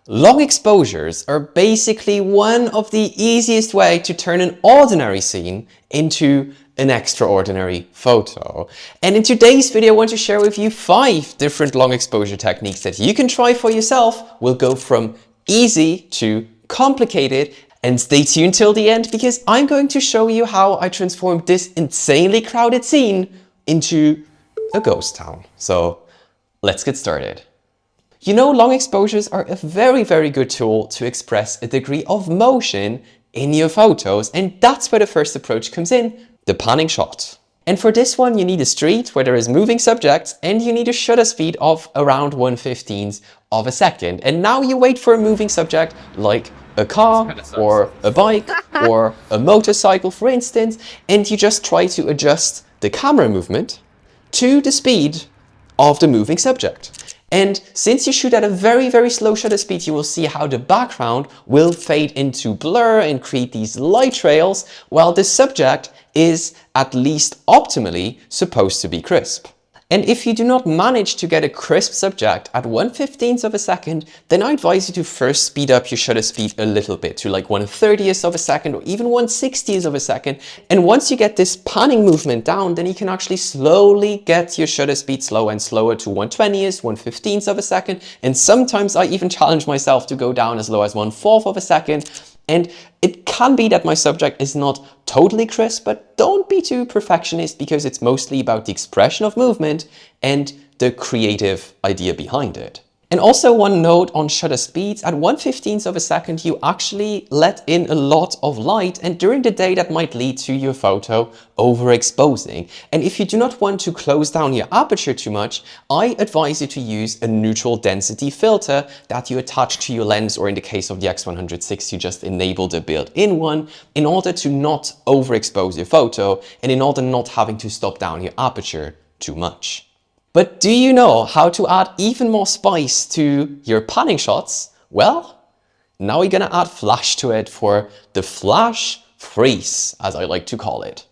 Long exposures are basically one of the easiest way to turn an ordinary scene into an extraordinary photo. And in today's video, I want to share with you 5 different long exposure techniques that you can try for yourself. We'll go from easy to complicated, and stay tuned till the end because I'm going to show you how I transformed this insanely crowded scene into a ghost town. So let's get started. You know, long exposures are a very good tool to express a degree of motion in your photos, and that's where the first approach comes in, the panning shot. And for this one, you need a street where there is moving subjects and you need a shutter speed of around 1/15 of a second. And now you wait for a moving subject like a car or a bike or a motorcycle, for instance, and you just try to adjust the camera movement to the speed of the moving subject. And since you shoot at a very slow shutter speed, you will see how the background will fade into blur and create these light trails, while the subject is at least optimally supposed to be crisp. And if you do not manage to get a crisp subject at 1/15 of a second, then I advise you to first speed up your shutter speed a little bit to like 1/30th of a second or even 1/60th of a second. And once you get this panning movement down, then you can actually slowly get your shutter speed slower and slower to 1/20th, 1/15th of a second. And sometimes I even challenge myself to go down as low as 1/4 of a second. And it can be that my subject is not totally crisp, but don't be too perfectionist because it's mostly about the expression of movement and the creative idea behind it. And also one note on shutter speeds, at 1/15th of a second you actually let in a lot of light, and during the day that might lead to your photo overexposing. And if you do not want to close down your aperture too much, I advise you to use a neutral density filter that you attach to your lens, or in the case of the X106 you just enable the built-in one, in order to not overexpose your photo and in order not having to stop down your aperture too much. But do you know how to add even more spice to your panning shots? Well, now we're gonna add flash to it for the flash freeze, as I like to call it.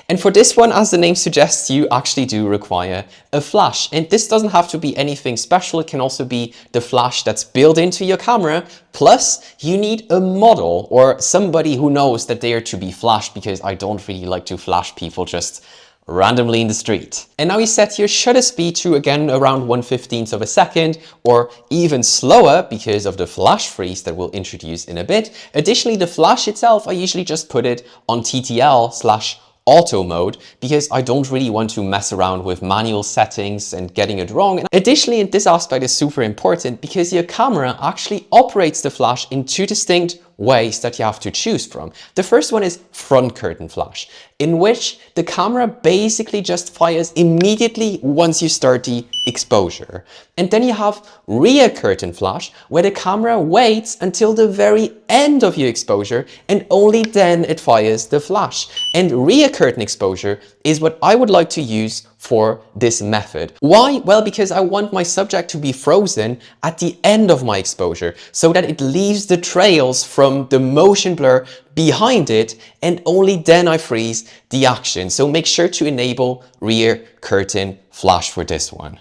And for this one, as the name suggests, you actually do require a flash. And this doesn't have to be anything special. It can also be the flash that's built into your camera. Plus, you need a model or somebody who knows that they are to be flashed, because I don't really like to flash people just randomly in the street. And now you set your shutter speed to again around 1/15th of a second, or even slower because of the flash freeze that we'll introduce in a bit. Additionally, the flash itself, I usually just put it on TTL/auto mode because I don't really want to mess around with manual settings and getting it wrong. And additionally, this aspect is super important because your camera actually operates the flash in 2 distinct ways that you have to choose from. The first one is front curtain flash, in which the camera basically just fires immediately once you start the exposure. And then you have rear curtain flash, where the camera waits until the very end of your exposure and only then it fires the flash. And rear curtain exposure is what I would like to use for this method. Why? Well, because I want my subject to be frozen at the end of my exposure so that it leaves the trails from the motion blur behind it, and only then I freeze the action. So make sure to enable rear curtain flash for this one.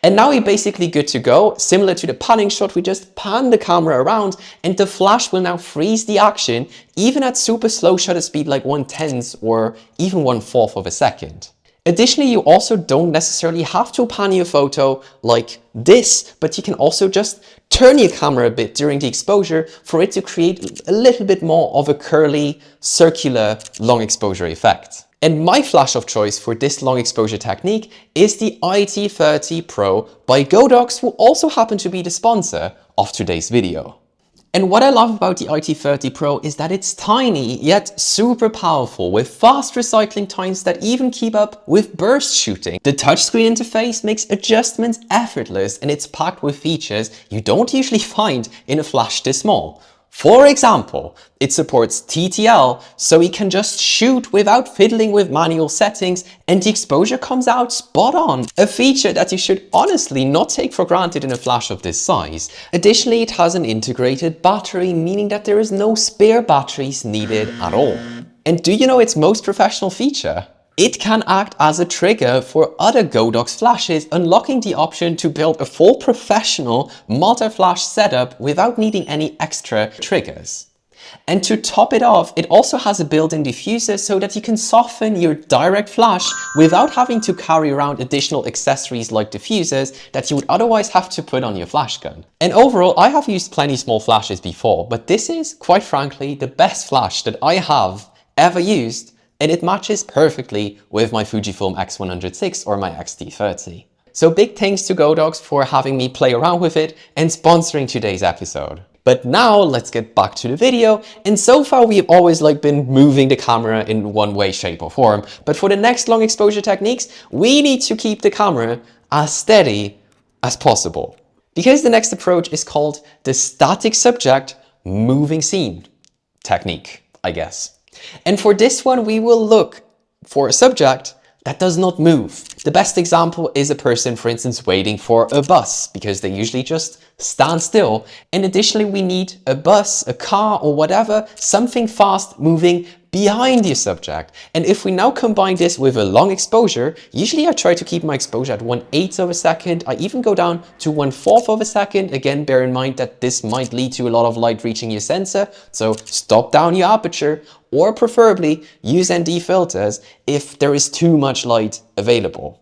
And now we're basically good to go. Similar to the panning shot, we just pan the camera around and the flash will now freeze the action even at super slow shutter speed like 1/10th or even 1/4 of a second. Additionally, you also don't necessarily have to pan your photo like this, but you can also just turn your camera a bit during the exposure for it to create a little bit more of a curly, circular, long exposure effect. And my flash of choice for this long exposure technique is the IT30 Pro by Godox, who also happen to be the sponsor of today's video. And what I love about the IT30 Pro is that it's tiny yet super powerful, with fast recycling times that even keep up with burst shooting. The touchscreen interface makes adjustments effortless, and it's packed with features you don't usually find in a flash this small. For example, it supports TTL, so you can just shoot without fiddling with manual settings, and the exposure comes out spot on. A feature that you should honestly not take for granted in a flash of this size. Additionally, it has an integrated battery, meaning that there is no spare batteries needed at all. And do you know its most professional feature? It can act as a trigger for other Godox flashes, unlocking the option to build a full professional multi-flash setup without needing any extra triggers. And to top it off, it also has a built-in diffuser so that you can soften your direct flash without having to carry around additional accessories like diffusers that you would otherwise have to put on your flash gun. And overall, I have used plenty small flashes before, but this is, quite frankly, the best flash that I have ever used, and it matches perfectly with my Fujifilm X106 or my X-T30. So big thanks to Godox for having me play around with it and sponsoring today's episode. But now let's get back to the video. And so far we've always been moving the camera in one way, shape or form. But for the next long exposure techniques, we need to keep the camera as steady as possible. Because the next approach is called the static subject moving scene technique, I guess. And for this one, we will look for a subject that does not move. The best example is a person, for instance, waiting for a bus, because they usually just stand still. And additionally, we need a bus, a car or whatever, something fast moving behind your subject. And if we now combine this with a long exposure, usually I try to keep my exposure at 1/8 of a second. I even go down to 1/4 of a second. Again, bear in mind that this might lead to a lot of light reaching your sensor. So stop down your aperture, or preferably use ND filters if there is too much light available.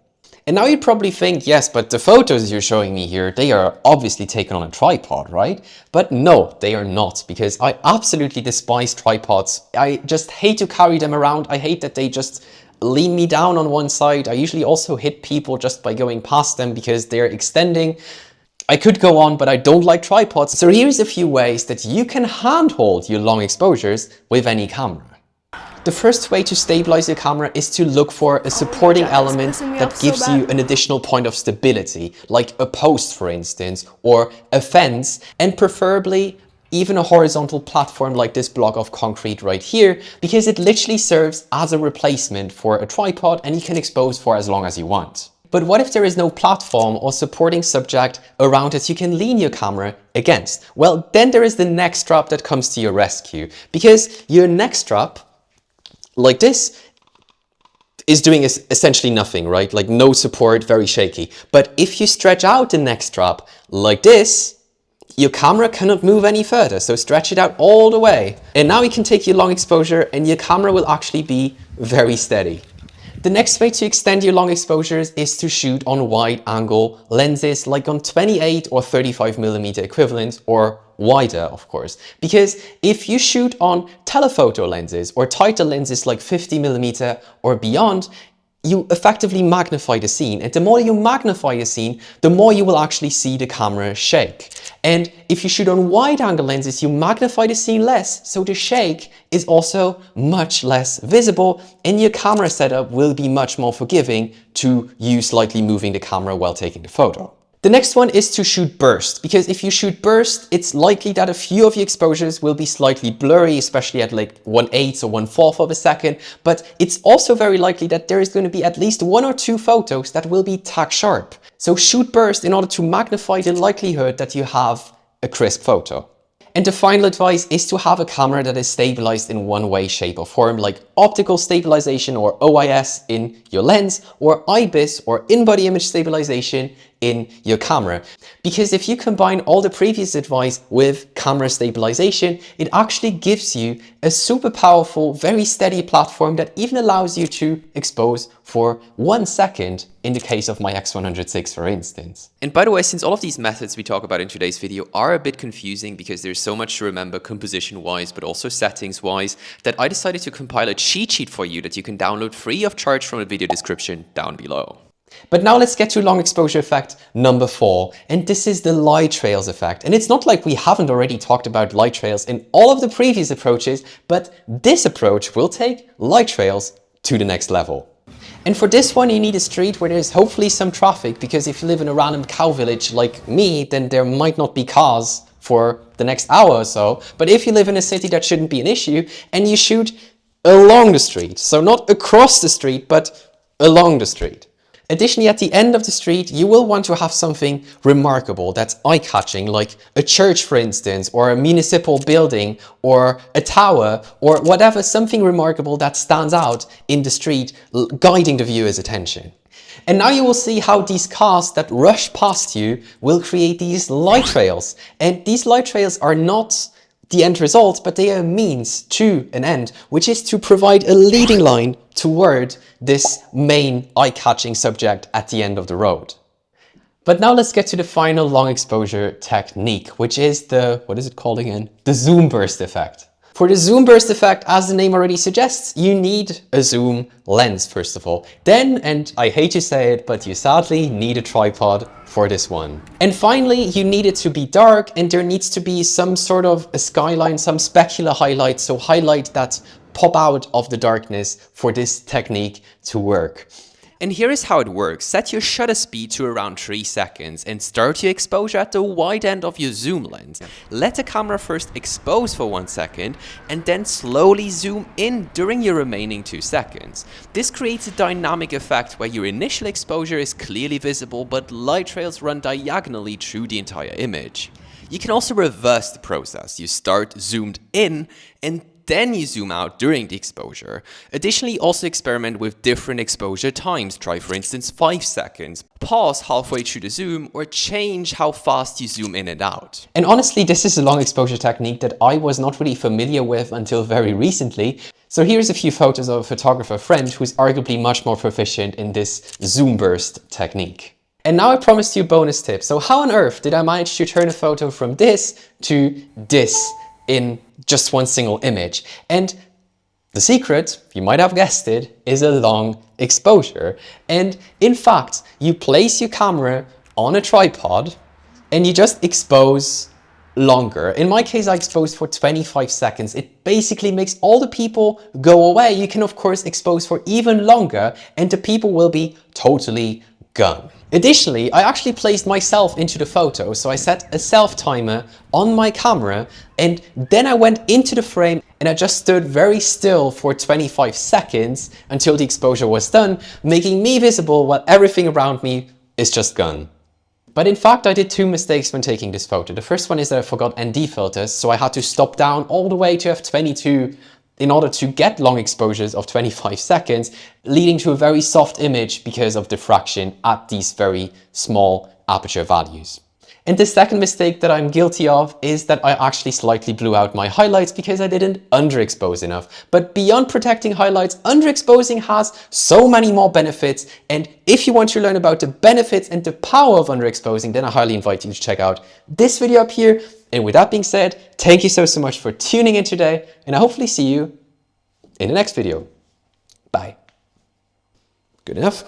And now you'd probably think, yes, but the photos you're showing me here, they are obviously taken on a tripod, right? But no, they are not, because I absolutely despise tripods. I just hate to carry them around. I hate that they just lean me down on one side. I usually also hit people just by going past them because they're extending. I could go on, but I don't like tripods. So here's a few ways that you can handhold your long exposures with any camera. The first way to stabilize your camera is to look for a supporting element that gives you an additional point of stability, like a post, for instance, or a fence, and preferably even a horizontal platform like this block of concrete right here, because it literally serves as a replacement for a tripod and you can expose for as long as you want. But what if there is no platform or supporting subject around that you can lean your camera against? Well, then there is the neck strap that comes to your rescue, because your neck strap, like this, is doing essentially nothing, right? Like no support, very shaky. But if you stretch out the neck strap like this, your camera cannot move any further. So stretch it out all the way. And now you can take your long exposure and your camera will actually be very steady. The next way to extend your long exposures is to shoot on wide angle lenses, like on 28 or 35mm equivalents, or wider, of course. Because if you shoot on telephoto lenses or tighter lenses like 50mm or beyond, you effectively magnify the scene. And the more you magnify the scene, the more you will actually see the camera shake. And if you shoot on wide angle lenses, you magnify the scene less, so the shake is also much less visible, and your camera setup will be much more forgiving to you slightly moving the camera while taking the photo. The next one is to shoot burst, because if you shoot burst, it's likely that a few of your exposures will be slightly blurry, especially at like 1/8 or 1/4 of a second. But it's also very likely that there is going to be at least 1 or 2 photos that will be tack sharp. So shoot burst in order to magnify the likelihood that you have a crisp photo. And the final advice is to have a camera that is stabilized in one way, shape or form, like optical stabilization or OIS in your lens, or IBIS or in-body image stabilization in your camera. Because if you combine all the previous advice with camera stabilization, it actually gives you a super powerful, very steady platform that even allows you to expose for 1 second in the case of my X106, for instance. And by the way, since all of these methods we talk about in today's video are a bit confusing because there's so much to remember composition-wise, but also settings-wise, that I decided to compile a cheat sheet for you that you can download free of charge from the video description down below. But now let's get to long exposure effect number 4, and this is the light trails effect. And it's not like we haven't already talked about light trails in all of the previous approaches, but this approach will take light trails to the next level. And for this one, you need a street where there's hopefully some traffic, because if you live in a random cow village like me, then there might not be cars for the next hour or so. But if you live in a city, that shouldn't be an issue, and you shoot along the street. So not across the street, but along the street. Additionally, at the end of the street, you will want to have something remarkable that's eye-catching, like a church, for instance, or a municipal building, or a tower, or whatever, something remarkable that stands out in the street, guiding the viewer's attention. And now you will see how these cars that rush past you will create these light trails. And these light trails are not the end result, but they are a means to an end, which is to provide a leading line toward this main eye-catching subject at the end of the road. But now let's get to the final long exposure technique, which is the, what is it called again? The zoom burst effect. For the zoom burst effect, as the name already suggests, you need a zoom lens, first of all. Then, and I hate to say it, but you sadly need a tripod for this one. And finally, you need it to be dark, and there needs to be some sort of a skyline, some specular highlights, so highlight that pop out of the darkness for this technique to work. And here is how it works. Set your shutter speed to around 3 seconds and start your exposure at the wide end of your zoom lens. Let the camera first expose for 1 second and then slowly zoom in during your remaining 2 seconds. This creates a dynamic effect where your initial exposure is clearly visible, but light trails run diagonally through the entire image. You can also reverse the process. You start zoomed in and then you zoom out during the exposure. Additionally, also experiment with different exposure times. Try, for instance, 5 seconds. Pause halfway through the zoom or change how fast you zoom in and out. And honestly, this is a long exposure technique that I was not really familiar with until very recently. So here's a few photos of a photographer friend who's arguably much more proficient in this zoom burst technique. And now I promised you a bonus tip. So how on earth did I manage to turn a photo from this to this in just one single image? And the secret, you might have guessed it, is a long exposure. And in fact, you place your camera on a tripod and you just expose longer. In my case, I exposed for 25 seconds. It basically makes all the people go away. You can of course expose for even longer and the people will be totally gone. Additionally, I actually placed myself into the photo, so I set a self timer on my camera and then I went into the frame and I just stood very still for 25 seconds until the exposure was done, making me visible while everything around me is just gone. But in fact, I did 2 mistakes when taking this photo. The first one is that I forgot ND filters, so I had to stop down all the way to f22 in order to get long exposures of 25 seconds, leading to a very soft image because of diffraction at these very small aperture values. And the second mistake that I'm guilty of is that I actually slightly blew out my highlights because I didn't underexpose enough. But beyond protecting highlights, underexposing has so many more benefits. And if you want to learn about the benefits and the power of underexposing, then I highly invite you to check out this video up here. And with that being said, thank you so much for tuning in today, and I hopefully see you in the next video. Bye. Good enough.